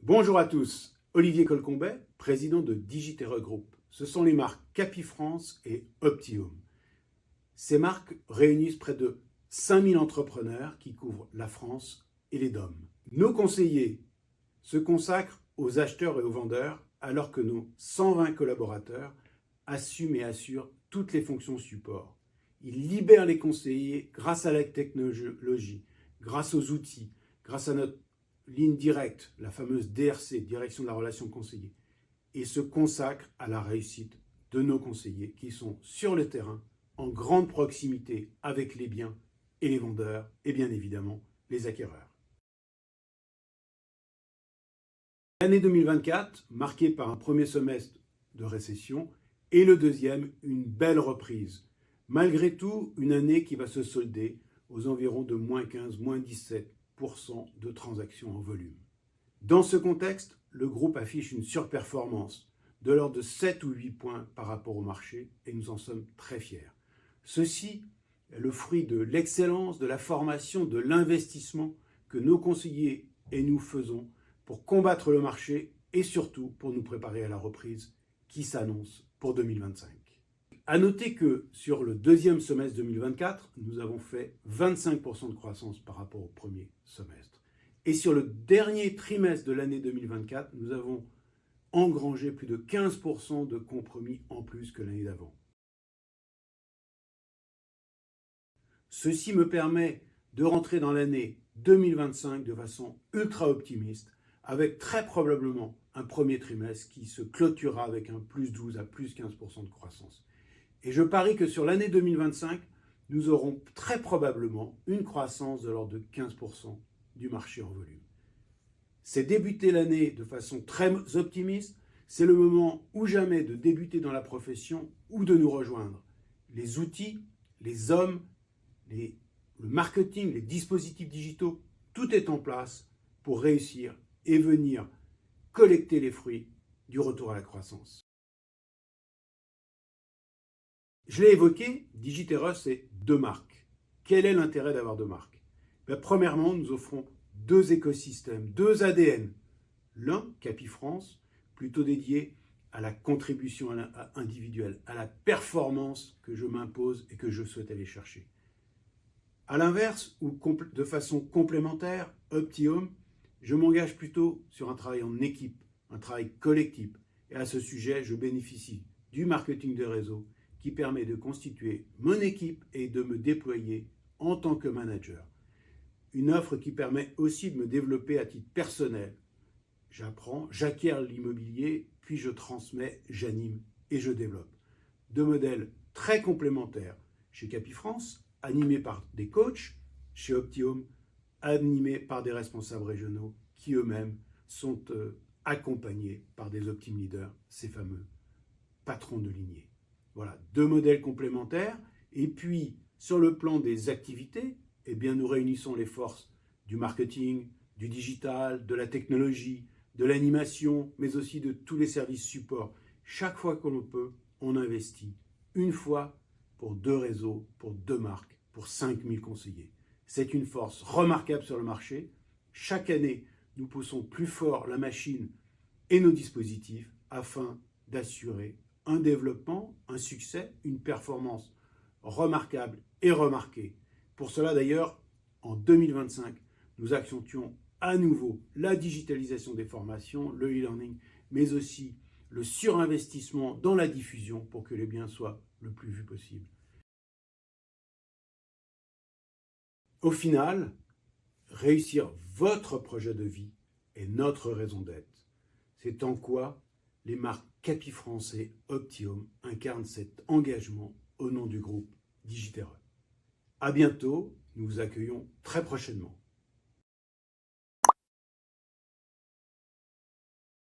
Bonjour à tous, Olivier Colcombet, président de Digiterra Group. Ce sont les marques Capifrance et Optium. Ces marques réunissent près de 5000 entrepreneurs qui couvrent la France et les DOM. Nos conseillers se consacrent aux acheteurs et aux vendeurs alors que nos 120 collaborateurs assument et assurent toutes les fonctions support. Ils libèrent les conseillers grâce à la technologie, grâce aux outils, grâce à notre ligne directe, la fameuse DRC, Direction de la Relation Conseiller, et se consacrent à la réussite de nos conseillers qui sont sur le terrain, en grande proximité avec les biens et les vendeurs, et bien évidemment les acquéreurs. L'année 2024, marquée par un premier semestre de récession, et le deuxième, une belle reprise. Malgré tout, une année qui va se solder aux environs de moins 15, moins 17% de transactions en volume. Dans ce contexte, le groupe affiche une surperformance de l'ordre de 7 ou 8 points par rapport au marché et nous en sommes très fiers. Ceci est le fruit de l'excellence, de la formation, de l'investissement que nos conseillers et nous faisons pour combattre le marché et surtout pour nous préparer à la reprise qui s'annonce pour 2025. À noter que sur le deuxième semestre 2024, nous avons fait 25% de croissance par rapport au premier semestre. Et sur le dernier trimestre de l'année 2024, nous avons engrangé plus de 15% de compromis en plus que l'année d'avant. Ceci me permet de rentrer dans l'année 2025 de façon ultra optimiste, avec très probablement un premier trimestre qui se clôturera avec un plus 12 à plus 15% de croissance. Et je parie que sur l'année 2025, nous aurons très probablement une croissance de l'ordre de 15% du marché en volume. C'est débuter l'année de façon très optimiste. C'est le moment ou jamais de débuter dans la profession ou de nous rejoindre. Les outils, les hommes, le marketing, les dispositifs digitaux, tout est en place pour réussir et venir collecter les fruits du retour à la croissance. Je l'ai évoqué, Digiterra, c'est deux marques. Quel est l'intérêt d'avoir deux marques ? Premièrement, nous offrons deux écosystèmes, deux ADN. L'un, Capifrance, plutôt dédié à la contribution individuelle, à la performance que je m'impose et que je souhaite aller chercher. À l'inverse, ou de façon complémentaire, Optium, je m'engage plutôt sur un travail en équipe, un travail collectif. Et à ce sujet, je bénéficie du marketing de réseau qui permet de constituer mon équipe et de me déployer en tant que manager. Une offre qui permet aussi de me développer à titre personnel. J'apprends, j'acquiers l'immobilier, puis je transmets, j'anime et je développe. Deux modèles très complémentaires chez Capifrance, animés par des coachs, chez Optium, animés par des responsables régionaux qui eux-mêmes sont accompagnés par des Optim Leaders, ces fameux patrons de lignée. Voilà, deux modèles complémentaires. Et puis, sur le plan des activités, eh bien, nous réunissons les forces du marketing, du digital, de la technologie, de l'animation, mais aussi de tous les services support. Chaque fois que l'on peut, on investit. Une fois pour deux réseaux, pour deux marques, pour 5000 conseillers. C'est une force remarquable sur le marché. Chaque année, nous poussons plus fort la machine et nos dispositifs afin d'assurer un développement, un succès, une performance remarquable et remarquée. Pour cela d'ailleurs, en 2025, nous accentuons à nouveau la digitalisation des formations, le e-learning, mais aussi le surinvestissement dans la diffusion pour que les biens soient le plus vus possible. Au final, réussir votre projet de vie est notre raison d'être. C'est en quoi les marques Capifrance et Optium incarnent cet engagement au nom du groupe Digiterra. À bientôt, nous vous accueillons très prochainement.